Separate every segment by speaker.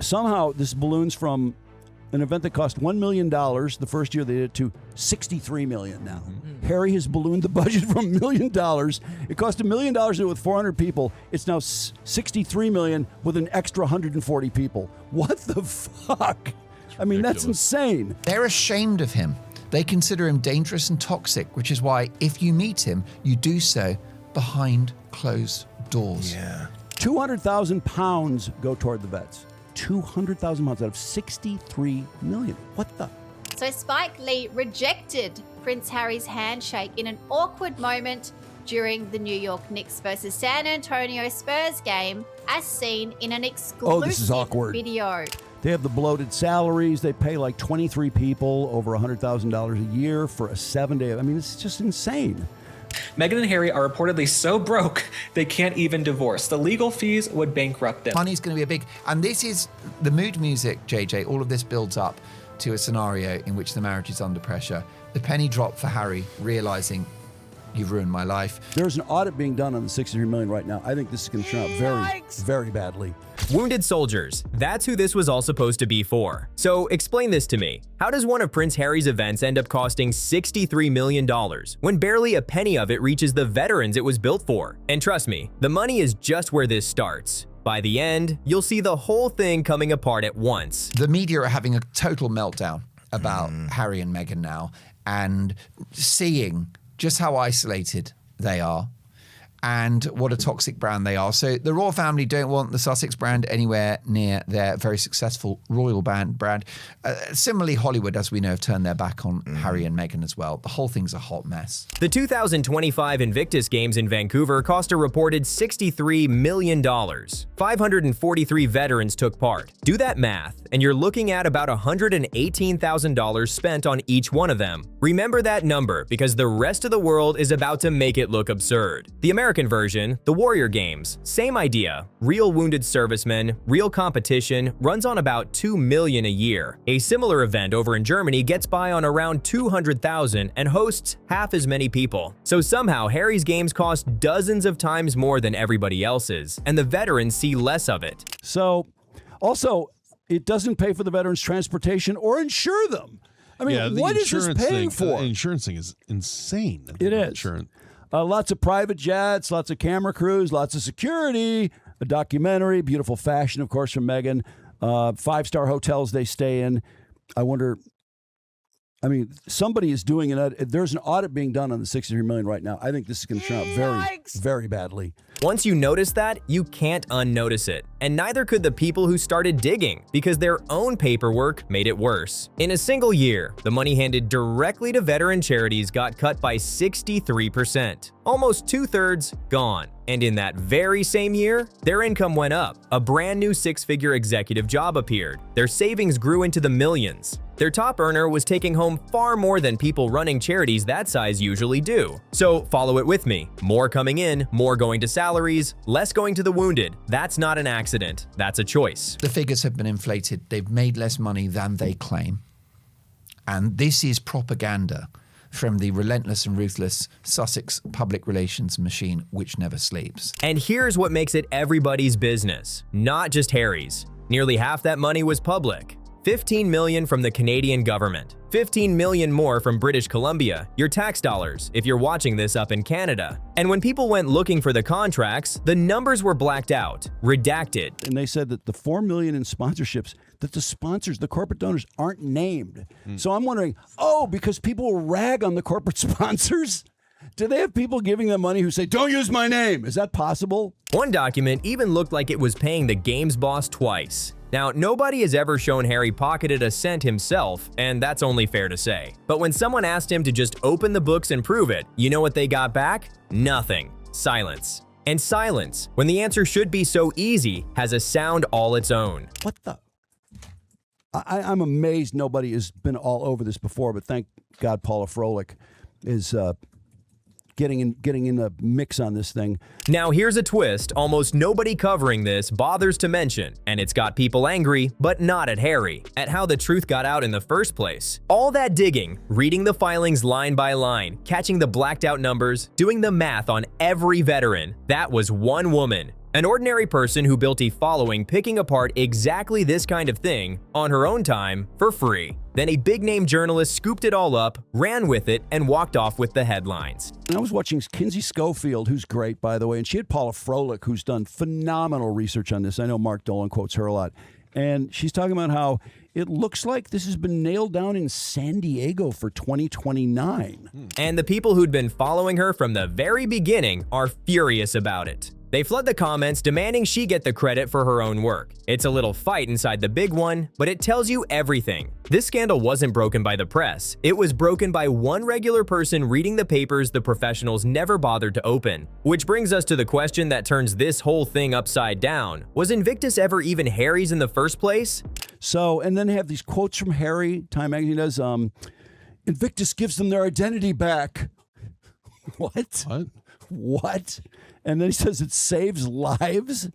Speaker 1: Somehow this balloons from an event that cost $1 million the first year they did it to $63 million now. Harry has ballooned the budget from $1 million. It cost $1 million to do it with 400 people. It's now $63 million with an extra 140 people. What the fuck? I mean, that's insane.
Speaker 2: They're ashamed of him. They consider him dangerous and toxic, which is why if you meet him, you do so behind closed doors.
Speaker 3: Yeah.
Speaker 1: 200,000 pounds go toward the vets. 200,000 pounds out of 63 million. What the?
Speaker 4: So Spike Lee rejected Prince Harry's handshake in an awkward moment during the New York Knicks versus San Antonio Spurs game, as seen in an exclusive
Speaker 1: this is awkward.
Speaker 4: video.
Speaker 1: They have the bloated salaries. They pay like 23 people over $100,000 a year for a 7-day. I mean, it's just insane.
Speaker 5: Meghan and Harry are reportedly so broke they can't even divorce. The legal fees would bankrupt them.
Speaker 2: Money's going to be a big... And this is the mood music, JJ. All of this builds up to a scenario in which the marriage is under pressure. The penny drop for Harry, realizing you've ruined my life.
Speaker 1: There's an audit being done on the $63 million right now. I think this is going to turn out very, very badly.
Speaker 6: Wounded soldiers. That's who this was all supposed to be for. So explain this to me. How does one of Prince Harry's events end up costing $63 million when barely a penny of it reaches the veterans it was built for? And trust me, the money is just where this starts. By the end, you'll see the whole thing coming apart at once.
Speaker 2: The media are having a total meltdown about Harry and Meghan now, and seeing just how isolated they are and what a toxic brand they are. So the royal family don't want the Sussex brand anywhere near their very successful royal brand. Similarly, Hollywood, as we know, have turned their back on Harry and Meghan as well. The whole thing's a hot mess.
Speaker 6: The 2025 Invictus Games in Vancouver cost a reported $63 million. 543 veterans took part. Do that math, and you're looking at about $118,000 spent on each one of them. Remember that number, because the rest of the world is about to make it look absurd. The American version, the Warrior Games, same idea. Real wounded servicemen, real competition, runs on about $2 million a year. A similar event over in Germany gets by on around $200,000 and hosts half as many people. So somehow Harry's games cost dozens of times more than everybody else's, and the veterans see less of it.
Speaker 1: So, also, it doesn't pay for the veterans' transportation or insure them. I mean, what is this paying for?
Speaker 3: The insurance thing is insane.
Speaker 1: It is.
Speaker 3: Insurance.
Speaker 1: Lots of private jets, lots of camera crews, lots of security, a documentary, beautiful fashion, of course, from Meghan, 5-star hotels they stay in. I wonder, I mean, somebody is doing it. There's an audit being done on the $63 million right now. I think this is going to turn out very, very badly.
Speaker 6: Once you notice that, you can't unnotice it. And neither could the people who started digging, because their own paperwork made it worse. In a single year, the money handed directly to veteran charities got cut by 63%. Almost 2/3 gone. And in that very same year, their income went up. A brand new 6-figure executive job appeared. Their savings grew into the millions. Their top earner was taking home far more than people running charities that size usually do. So follow it with me. More coming in, more going to salaries, less going to the wounded. That's not an accident. That's a choice.
Speaker 2: The figures have been inflated. They've made less money than they claim. And this is propaganda from the relentless and ruthless Sussex public relations machine, which never sleeps.
Speaker 6: And here's what makes it everybody's business, not just Harry's. Nearly half that money was public. $15 million from the Canadian government, $15 million more from British Columbia, your tax dollars if you're watching this up in Canada. And when people went looking for the contracts, the numbers were blacked out, redacted.
Speaker 1: And they said that the $4 million in sponsorships, that the sponsors, the corporate donors, aren't named. So I'm wondering, because people will rag on the corporate sponsors? Do they have people giving them money who say, don't use my name? Is that possible?
Speaker 6: One document even looked like it was paying the games boss twice. Now, nobody has ever shown Harry pocketed a cent himself, and that's only fair to say. But when someone asked him to just open the books and prove it, you know what they got back? Nothing. Silence. And silence, when the answer should be so easy, has a sound all its own.
Speaker 1: What the? I'm amazed nobody has been all over this before, but thank God Paula Froelich is getting in the mix on this thing.
Speaker 6: Now here's a twist almost nobody covering this bothers to mention, and it's got people angry, but not at Harry, at how the truth got out in the first place. All that digging, reading the filings line by line, catching the blacked out numbers, doing the math on every veteran, that was one woman. An ordinary person who built a following picking apart exactly this kind of thing on her own time for free. Then a big-name journalist scooped it all up, ran with it, and walked off with the headlines.
Speaker 1: And I was watching Kinsey Schofield, who's great, by the way, and she had Paula Froelich, who's done phenomenal research on this. I know Mark Dolan quotes her a lot. And she's talking about how it looks like this has been nailed down in San Diego for 2029.
Speaker 6: And the people who'd been following her from the very beginning are furious about it. They flood the comments demanding she get the credit for her own work. It's a little fight inside the big one, but it tells you everything. This scandal wasn't broken by the press. It was broken by one regular person reading the papers the professionals never bothered to open. Which brings us to the question that turns this whole thing upside down. Was Invictus ever even Harry's in the first place?
Speaker 1: So, and then they have these quotes from Harry. Time magazine does, Invictus gives them their identity back. What? What? And then he says it saves lives.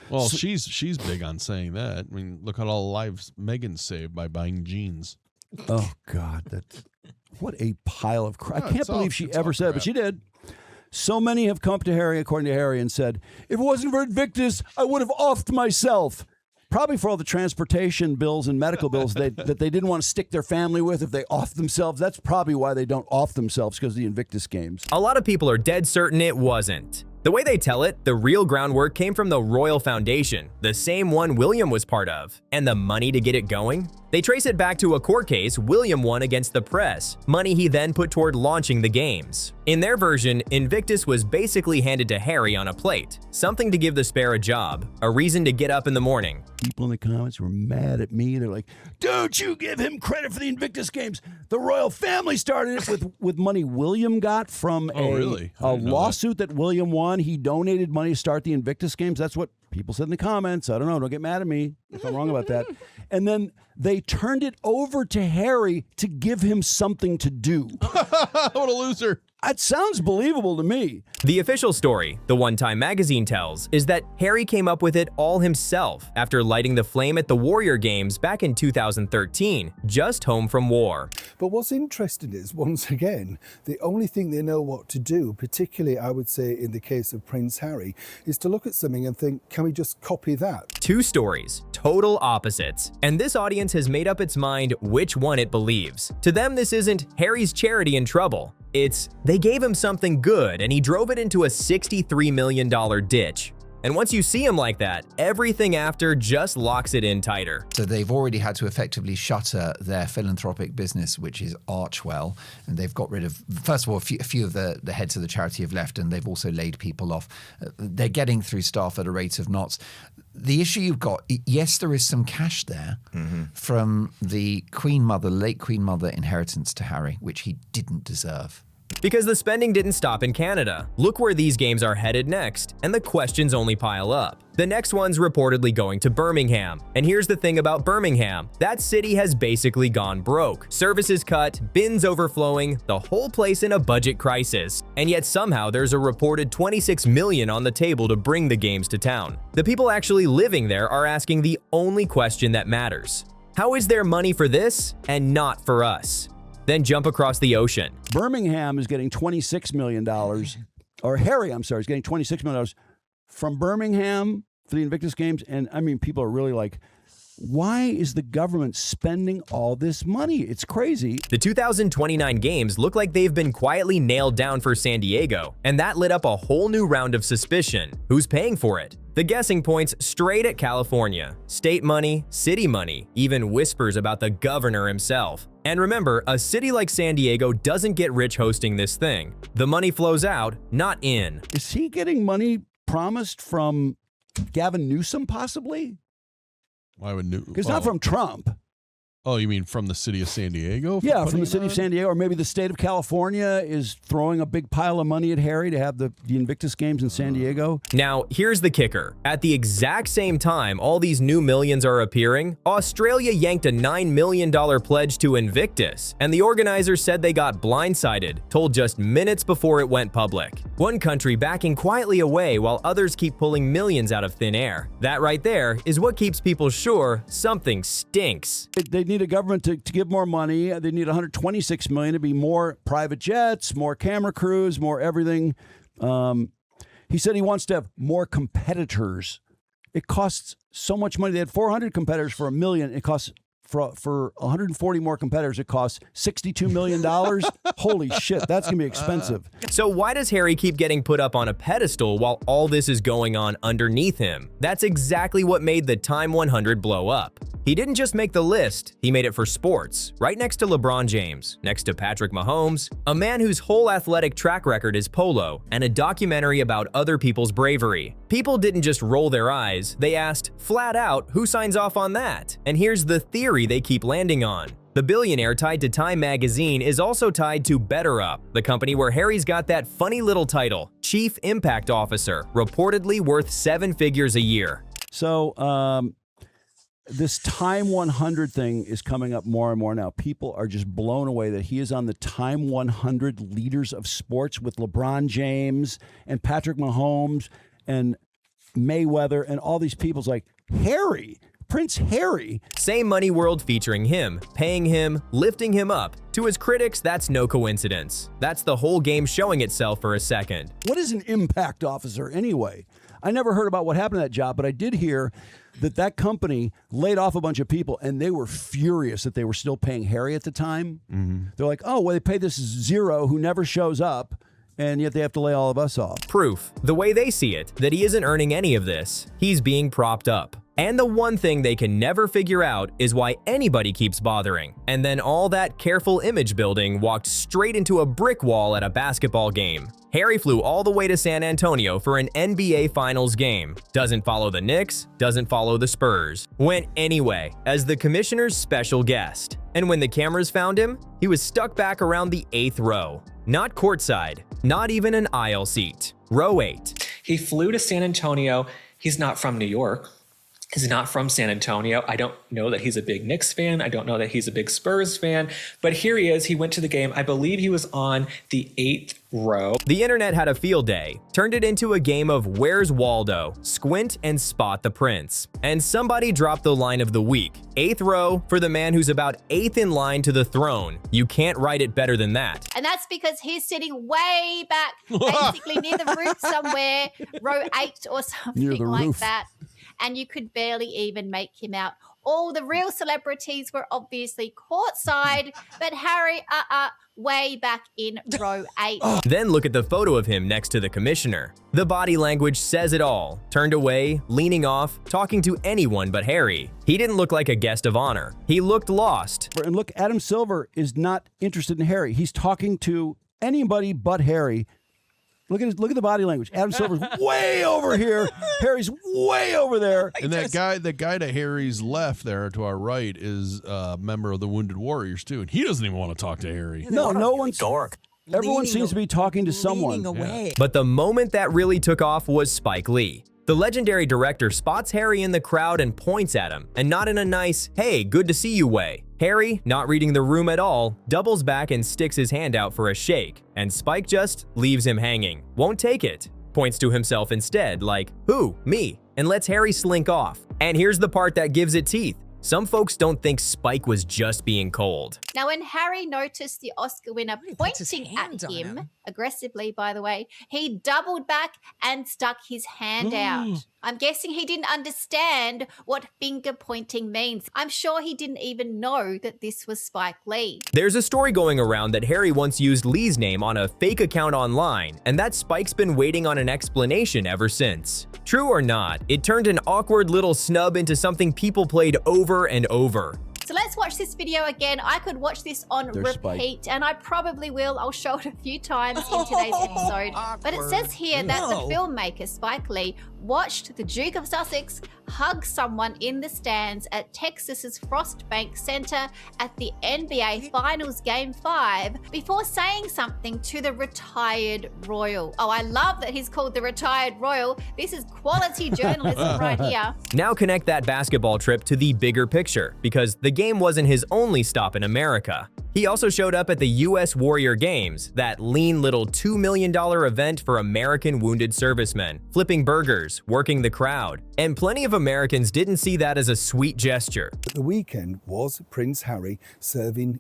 Speaker 3: Well, she's big on saying that. I mean, look at all the lives Meghan saved by buying jeans.
Speaker 1: Oh God, what a pile of crap! I can't
Speaker 3: it's all-
Speaker 1: believe she
Speaker 3: it's
Speaker 1: ever
Speaker 3: all
Speaker 1: said it, but
Speaker 3: crap.
Speaker 1: she did. So many have come to Harry, according to Harry, and said, "If it wasn't for Invictus, I would have offed myself." Probably for all the transportation bills and medical bills that they didn't want to stick their family with if they offed themselves. That's probably why they don't off themselves, because of the Invictus Games.
Speaker 6: A lot of people are dead certain it wasn't. The way they tell it, the real groundwork came from the Royal Foundation, the same one William was part of. And the money to get it going? They trace it back to a court case William won against the press, money he then put toward launching the games. In their version, Invictus was basically handed to Harry on a plate, something to give the spare a job, a reason to get up in the morning.
Speaker 1: People in the comments were mad at me. They're like, "Don't you give him credit for the Invictus Games? The royal family started it with money William got from
Speaker 3: really? I
Speaker 1: a
Speaker 3: didn't know
Speaker 1: lawsuit that William won. He donated money to start the Invictus Games. That's what people said in the comments. I don't know. Don't get mad at me if I'm wrong about that. And then they turned it over to Harry to give him something to do.
Speaker 3: What a loser.
Speaker 1: That sounds believable to me.
Speaker 6: The official story, the one Time magazine tells, is that Harry came up with it all himself after lighting the flame at the Warrior Games back in 2013, just home from war.
Speaker 7: But what's interesting is, once again, the only thing they know what to do, particularly I would say in the case of Prince Harry, is to look at something and think, can we just copy that?
Speaker 6: Two stories, total opposites. And this audience has made up its mind which one it believes. To them, this isn't Harry's charity in trouble. It's, they gave him something good and he drove it into a $63 million ditch. And once you see him like that, everything after just locks it in tighter.
Speaker 2: So they've already had to effectively shutter their philanthropic business, which is Archwell, and they've got rid of, first of all, a few of the heads of the charity have left, and they've also laid people off. They're getting through staff at a rate of knots. The issue you've got, yes, there is some cash there from the Queen Mother, late Queen Mother inheritance to Harry, which he didn't deserve.
Speaker 6: Because the spending didn't stop in Canada. Look where these games are headed next, and the questions only pile up. The next one's reportedly going to Birmingham. And here's the thing about Birmingham. That city has basically gone broke. Services cut, bins overflowing, the whole place in a budget crisis. And yet somehow there's a reported $26 million on the table to bring the games to town. The people actually living there are asking the only question that matters. How is there money for this and not for us? Then jump across the ocean.
Speaker 1: Birmingham is getting $26 million, or Harry, I'm sorry, is getting $26 million from Birmingham for the Invictus Games. And I mean, people are really like, why is the government spending all this money? It's crazy.
Speaker 6: The 2029 games look like they've been quietly nailed down for San Diego, and that lit up a whole new round of suspicion. Who's paying for it? The guessing points straight at California. State money, city money, even whispers about the governor himself. And remember, a city like San Diego doesn't get rich hosting this thing. The money flows out, not in.
Speaker 1: Is he getting money promised from Gavin Newsom, possibly?
Speaker 3: Why would New?
Speaker 1: Because not from Trump.
Speaker 3: Oh, you mean from the city of San Diego?
Speaker 1: Yeah, from the city of San Diego, or maybe the state of California is throwing a big pile of money at Harry to have the Invictus Games in San Diego.
Speaker 6: Now, here's the kicker. At the exact same time all these new millions are appearing, Australia yanked a $9 million pledge to Invictus, and the organizers said they got blindsided, told just minutes before it went public. One country backing quietly away while others keep pulling millions out of thin air. That right there is what keeps people sure something stinks.
Speaker 1: They need a government to give more money. They need $126 million to be more private jets, more camera crews, more everything. He said he wants to have more competitors. It costs so much money. They had 400 competitors for $1 million. It costs for 140 more competitors. It costs $62 million. Holy shit, that's gonna be expensive.
Speaker 6: So why does Harry keep getting put up on a pedestal while all this is going on underneath him? That's exactly what made the Time 100 blow up. He didn't just make the list, he made it for sports, right next to LeBron James, next to Patrick Mahomes, a man whose whole athletic track record is polo, and a documentary about other people's bravery. People didn't just roll their eyes, they asked, flat out, who signs off on that? And here's the theory they keep landing on. The billionaire tied to Time magazine is also tied to BetterUp, the company where Harry's got that funny little title, Chief Impact Officer, reportedly worth 7 figures a year.
Speaker 1: So, this Time 100 thing is coming up more and more now. People are just blown away that he is on the Time 100 leaders of sports with LeBron James and Patrick Mahomes and Mayweather and all these people. It's like, Harry, Prince Harry.
Speaker 6: Same money world featuring him, paying him, lifting him up. To his critics, that's no coincidence. That's the whole game showing itself for a second.
Speaker 1: What is an impact officer anyway? I never heard about what happened to that job, but I did hear that company laid off a bunch of people, and they were furious that they were still paying Harry at the time. They're like, oh, well, they pay this zero who never shows up, and yet they have to lay all of us off.
Speaker 6: Proof, the way they see it, that he isn't earning any of this. He's being propped up. And the one thing they can never figure out is why anybody keeps bothering. And then all that careful image building walked straight into a brick wall at a basketball game. Harry flew all the way to San Antonio for an NBA Finals game. Doesn't follow the Knicks, doesn't follow the Spurs. Went anyway, as the commissioner's special guest. And when the cameras found him, he was stuck back around the 8th row. Not courtside, not even an aisle seat. Row 8.
Speaker 5: He flew to San Antonio. He's not from New York. He's not from San Antonio. I don't know that he's a big Knicks fan. I don't know that he's a big Spurs fan. But here he is. He went to the game. I believe he was on the 8th row.
Speaker 6: The internet had a field day, turned it into a game of Where's Waldo? Squint and spot the prince. And somebody dropped the line of the week. 8th row for the man who's about 8th in line to the throne. You can't write it better than that.
Speaker 4: And that's because he's sitting way back, basically near the roof somewhere, row 8 or something like
Speaker 1: roof.
Speaker 4: that. And you could barely even make him out. All the real celebrities were obviously courtside, but Harry, way back in row 8.
Speaker 6: Then look at the photo of him next to the commissioner. The body language says it all. Turned away, leaning off, talking to anyone but Harry. He didn't look like a guest of honor. He looked lost.
Speaker 1: And look, Adam Silver is not interested in Harry. He's talking to anybody but Harry. Look at the body language. Adam Silver's way over here. Harry's way over there.
Speaker 3: And the guy to Harry's left there to our right is a member of the Wounded Warriors too, and he doesn't even want to talk to Harry.
Speaker 1: No one's dork. Everyone seems to be talking to someone.
Speaker 6: But the moment that really took off was Spike Lee. The legendary director spots Harry in the crowd and points at him, and not in a nice, hey, good to see you way. Harry, not reading the room at all, doubles back and sticks his hand out for a shake, and Spike just leaves him hanging. Won't take it. Points to himself instead, like, who? Me. And lets Harry slink off. And here's the part that gives it teeth. Some folks don't think Spike was just being cold.
Speaker 4: Now, when Harry noticed the Oscar winner pointing at him, aggressively, by the way, he doubled back and stuck his hand out. I'm guessing he didn't understand what finger pointing means. I'm sure he didn't even know that this was Spike Lee.
Speaker 6: There's a story going around that Harry once used Lee's name on a fake account online, and that Spike's been waiting on an explanation ever since. True or not, it turned an awkward little snub into something people played over and over.
Speaker 4: So let's watch this video again. I could watch this on repeat, and I probably will. I'll show it a few times in today's episode. But it says here that the filmmaker, Spike Lee, watched the Duke of Sussex hug someone in the stands at Texas's Frostbank Center at the NBA Finals Game 5 before saying something to the retired royal. Oh, I love that he's called the retired royal. This is quality journalism right here.
Speaker 6: Now connect that basketball trip to the bigger picture, because the game wasn't his only stop in America. He also showed up at the U.S. Warrior Games, that lean little $2 million event for American wounded servicemen, flipping burgers, working the crowd. And plenty of Americans didn't see that as a sweet gesture.
Speaker 7: The weekend was Prince Harry serving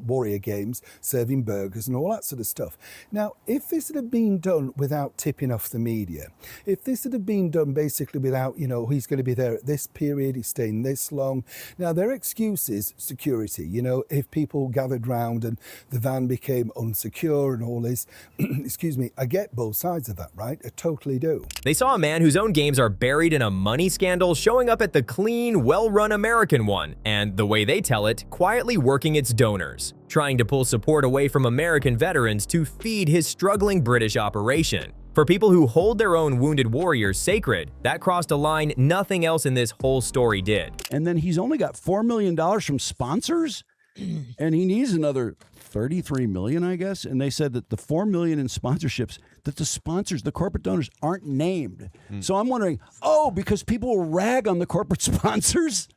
Speaker 7: Warrior Games, serving burgers and all that sort of stuff. Now, if this had been done without tipping off the media, if this had been done basically without, he's going to be there at this period, he's staying this long. Now, their excuse is security. If people gathered round and the van became unsecure and all this, excuse me, I get both sides of that, right? I totally do.
Speaker 6: They saw a man whose own games are buried in a money scandal showing up at the clean, well-run American one, and the way they tell it, quietly working its donors, trying to pull support away from American veterans to feed his struggling British operation. For people who hold their own wounded warriors sacred, that crossed a line nothing else in this whole story did.
Speaker 1: And then he's only got $4 million from sponsors, and he needs another $33 million, I guess. And they said that the $4 million in sponsorships, that the sponsors, the corporate donors, aren't named. So I'm wondering, because people will rag on the corporate sponsors?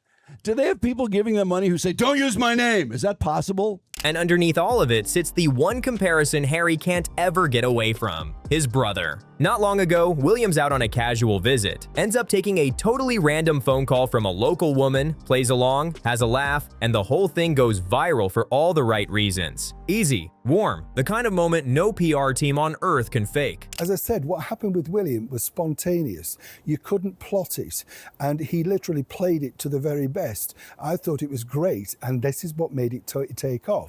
Speaker 1: Do they have people giving them money who say, don't use my name? Is that possible?
Speaker 6: And underneath all of it sits the one comparison Harry can't ever get away from: his brother. Not long ago, William's out on a casual visit, ends up taking a totally random phone call from a local woman, plays along, has a laugh, and the whole thing goes viral for all the right reasons. Easy, warm, the kind of moment no PR team on earth can fake.
Speaker 7: As I said, what happened with William was spontaneous. You couldn't plot it, and he literally played it to the very best. I thought it was great, and this is what made it take off.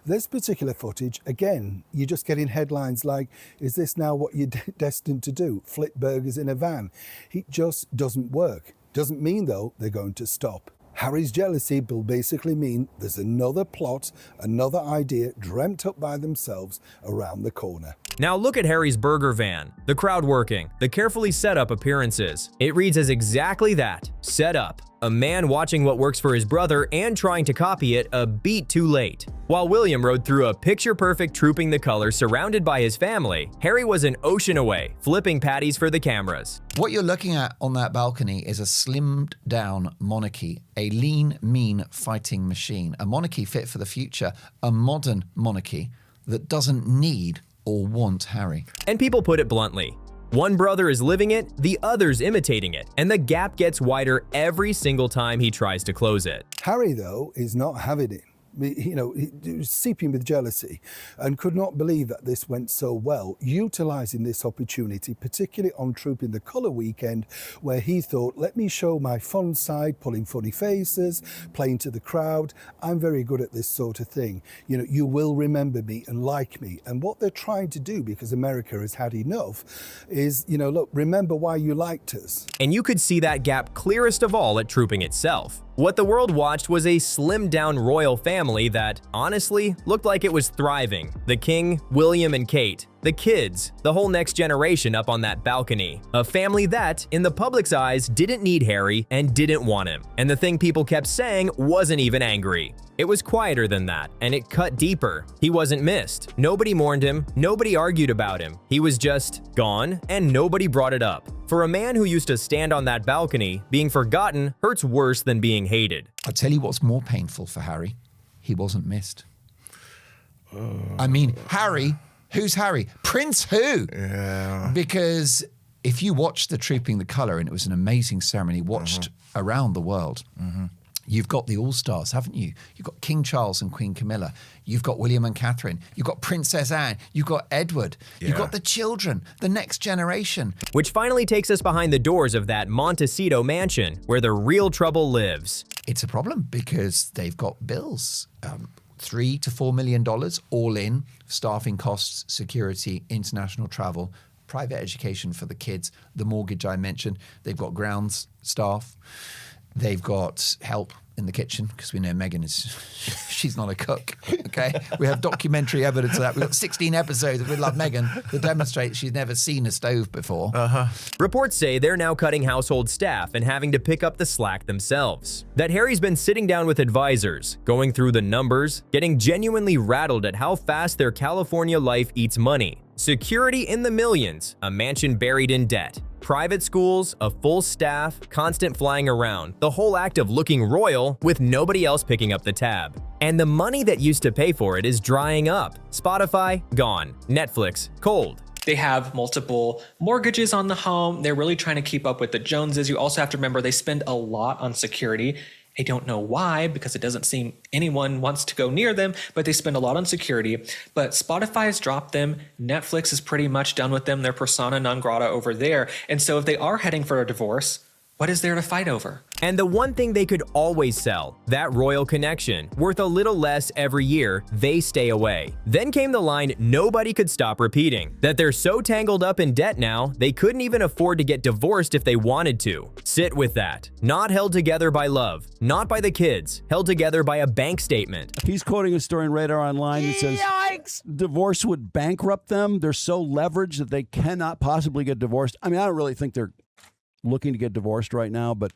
Speaker 7: This particular footage, again, you're just getting headlines like, is this now what you're destined to do? Flip burgers in a van. It just doesn't work. Doesn't mean, though, they're going to stop. Harry's jealousy will basically mean there's another plot, another idea dreamt up by themselves around the corner.
Speaker 6: Now look at Harry's burger van, the crowd working, the carefully set up appearances. It reads as exactly that, set up. A man watching what works for his brother and trying to copy it a beat too late. While William rode through a picture-perfect Trooping the Color surrounded by his family, Harry was an ocean away, flipping patties for the cameras.
Speaker 2: What you're looking at on that balcony is a slimmed-down monarchy, a lean, mean fighting machine, a monarchy fit for the future, a modern monarchy that doesn't need or want Harry.
Speaker 6: And people put it bluntly. One brother is living it, the other's imitating it, and the gap gets wider every single time he tries to close it.
Speaker 7: Harry, though, is not having it. He was seeping with jealousy and could not believe that this went so well, utilising this opportunity, particularly on Trooping the Colour weekend, where he thought, let me show my fun side, pulling funny faces, playing to the crowd. I'm very good at this sort of thing. You will remember me and like me. And what they're trying to do, because America has had enough, is, look, remember why you liked us.
Speaker 6: And you could see that gap clearest of all at Trooping itself. What the world watched was a slimmed-down royal family that, honestly, looked like it was thriving. The king, William and Kate, the kids, the whole next generation up on that balcony. A family that, in the public's eyes, didn't need Harry and didn't want him. And the thing people kept saying wasn't even angry. It was quieter than that, and it cut deeper. He wasn't missed. Nobody mourned him. Nobody argued about him. He was just gone, and nobody brought it up. For a man who used to stand on that balcony, being forgotten hurts worse than being hated.
Speaker 2: I'll tell you what's more painful for Harry. He wasn't missed. I mean, Harry, who's Harry? Prince who?
Speaker 8: Yeah.
Speaker 2: Because if you watched the Trooping the Colour, and it was an amazing ceremony watched around the world, you've got the All-Stars, haven't you? You've got King Charles and Queen Camilla. You've got William and Catherine. You've got Princess Anne. You've got Edward. You've got the children, the next generation.
Speaker 6: Which finally takes us behind the doors of that Monteceto mansion, where the real trouble lives.
Speaker 2: It's a problem because they've got bills. $3 to $4 million all in, staffing costs, security, international travel, private education for the kids, the mortgage I mentioned. They've got grounds staff. They've got help in the kitchen because we know Meghan she's not a cook, okay? We have documentary evidence of that. We've got 16 episodes of We Love Meghan that demonstrate she's never seen a stove before.
Speaker 6: Reports say they're now cutting household staff and having to pick up the slack themselves. That Harry's been sitting down with advisors, going through the numbers, getting genuinely rattled at how fast their California life eats money. Security in the millions, a mansion buried in debt, private schools, a full staff, constant flying around, the whole act of looking royal with nobody else picking up the tab. And the money that used to pay for it is drying up. Spotify, gone. Netflix, cold.
Speaker 5: They have multiple mortgages on the home. They're really trying to keep up with the Joneses. You also have to remember they spend a lot on security. I don't know why, because it doesn't seem anyone wants to go near them, but they spend a lot on security. But Spotify has dropped them. Netflix is pretty much done with them. They're persona non grata over there. And so if they are heading for a divorce, what is there to fight over?
Speaker 6: And the one thing they could always sell, that royal connection, worth a little less every year, they stay away. Then came the line nobody could stop repeating, that they're so tangled up in debt now, they couldn't even afford to get divorced if they wanted to. Sit with that. Not held together by love, not by the kids, held together by a bank statement.
Speaker 1: He's quoting a story in Radar Online that says, "Yikes! Divorce would bankrupt them. They're so leveraged that they cannot possibly get divorced." I mean, I don't really think they're looking to get divorced right now, but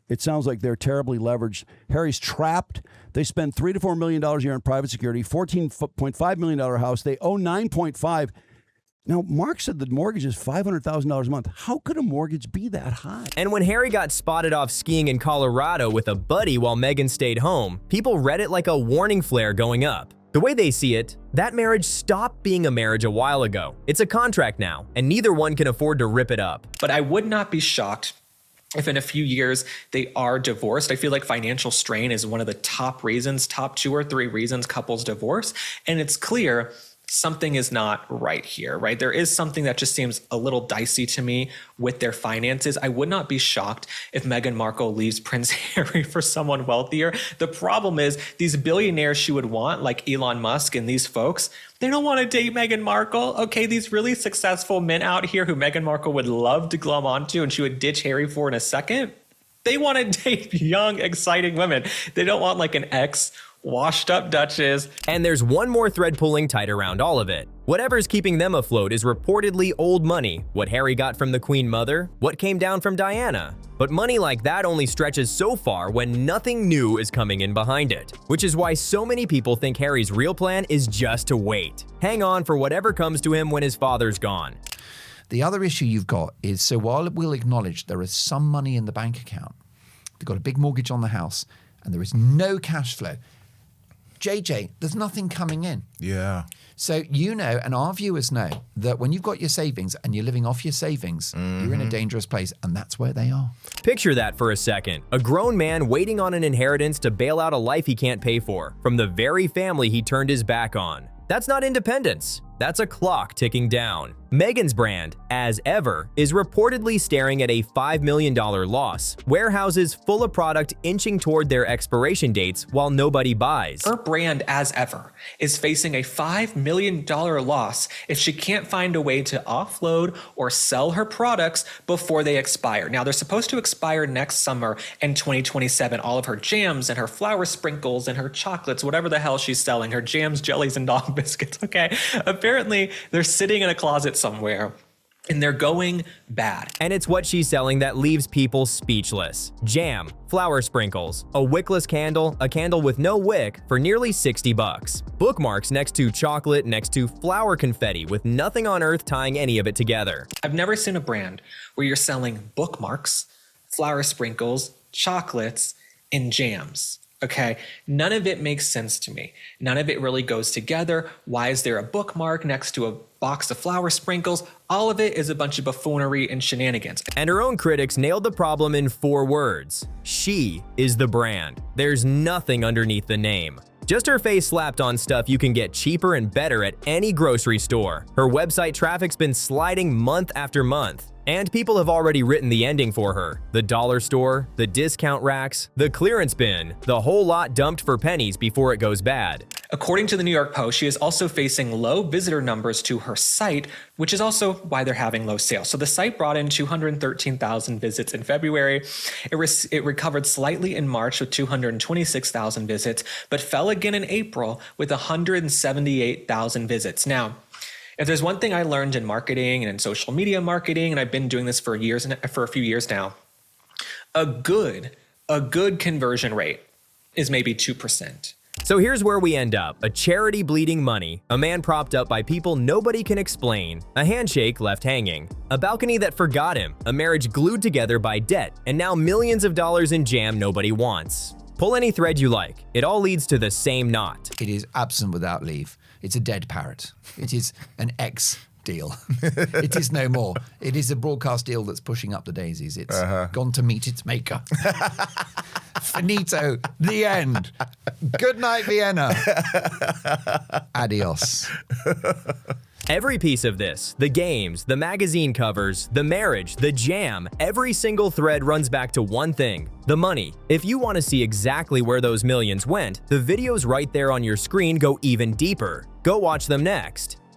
Speaker 1: it sounds like they're terribly leveraged. Harry's trapped. They spend $3 to $4 million a year on private security, $14.5 million house. They owe $9.5. Now, Mark said the mortgage is $500,000 a month. How could a mortgage be that high?
Speaker 6: And when Harry got spotted off skiing in Colorado with a buddy while Meghan stayed home, people read it like a warning flare going up. The way they see it, that marriage stopped being a marriage a while ago. It's a contract now, and neither one can afford to rip it up.
Speaker 5: But I would not be shocked if in a few years they are divorced. I feel like financial strain is one of the top 2 or 3 reasons couples divorce. And it's clear something is not right here, right? There is something that just seems a little dicey to me with their finances. I would not be shocked if Meghan Markle leaves Prince Harry for someone wealthier. The problem is these billionaires she would want, like Elon Musk and these folks, they don't want to date Meghan Markle. Okay, these really successful men out here who Meghan Markle would love to glom onto and she would ditch Harry for in a second, they want to date young, exciting women. They don't want like an ex washed up Duchess.
Speaker 6: And there's one more thread pulling tight around all of it. Whatever's keeping them afloat is reportedly old money. What Harry got from the Queen Mother, what came down from Diana. But money like that only stretches so far when nothing new is coming in behind it. Which is why so many people think Harry's real plan is just to wait. Hang on for whatever comes to him when his father's gone.
Speaker 2: The other issue you've got is, so while we'll acknowledge there is some money in the bank account, they've got a big mortgage on the house, and there is no cash flow. JJ, there's nothing coming in.
Speaker 3: Yeah.
Speaker 2: So you know, and our viewers know, that when you've got your savings and you're living off your savings, you're in a dangerous place, and that's where they are.
Speaker 6: Picture that for a second. A grown man waiting on an inheritance to bail out a life he can't pay for, from the very family he turned his back on. That's not independence. That's a clock ticking down. Meghan's brand, as ever, is reportedly staring at a $5 million loss. Warehouses full of product inching toward their expiration dates while nobody buys.
Speaker 5: Her brand, as ever, is facing a $5 million loss if she can't find a way to offload or sell her products before they expire. Now, they're supposed to expire next summer in 2027. All of her jams and her flour sprinkles and her chocolates, whatever the hell she's selling, her jams, jellies, and dog biscuits, okay? Apparently, they're sitting in a closet somewhere and they're going bad.
Speaker 6: And it's what she's selling that leaves people speechless. Jam, flour sprinkles, a wickless candle, a candle with no wick for nearly $60. Bookmarks next to chocolate next to flour confetti with nothing on earth tying any of it together.
Speaker 5: I've never seen a brand where you're selling bookmarks, flour sprinkles, chocolates, and jams. Okay, none of it makes sense to me. None of it really goes together. Why is there a bookmark next to a box of flour sprinkles? All of it is a bunch of buffoonery and shenanigans.
Speaker 6: And her own critics nailed the problem in 4 words. She is the brand. There's nothing underneath the name. Just her face slapped on stuff you can get cheaper and better at any grocery store. Her website traffic's been sliding month after month. And people have already written the ending for her. The dollar store, the discount racks, the clearance bin, the whole lot dumped for pennies before it goes bad.
Speaker 5: According to the New York Post, she is also facing low visitor numbers to her site, which is also why they're having low sales. So the site brought in 213,000 visits in February. It recovered slightly in March with 226,000 visits, but fell again in April with 178,000 visits. Now, if there's one thing I learned in marketing and in social media marketing, and I've been doing this for a few years now, a good conversion rate is maybe 2%.
Speaker 6: So here's where we end up. A charity bleeding money, a man propped up by people nobody can explain, a handshake left hanging, a balcony that forgot him, a marriage glued together by debt, and now millions of dollars in jam nobody wants. Pull any thread you like. It all leads to the same knot.
Speaker 2: It is absent without leave. It's a dead parrot. It is an ex deal. It is no more. It is a broadcast deal that's pushing up the daisies. It's gone to meet its maker. Finito. The end. Good night, Vienna. Adios.
Speaker 6: Every piece of this, the games, the magazine covers, the marriage, the jam, every single thread runs back to one thing: the money. If you want to see exactly where those millions went, the videos right there on your screen go even deeper. Go watch them next.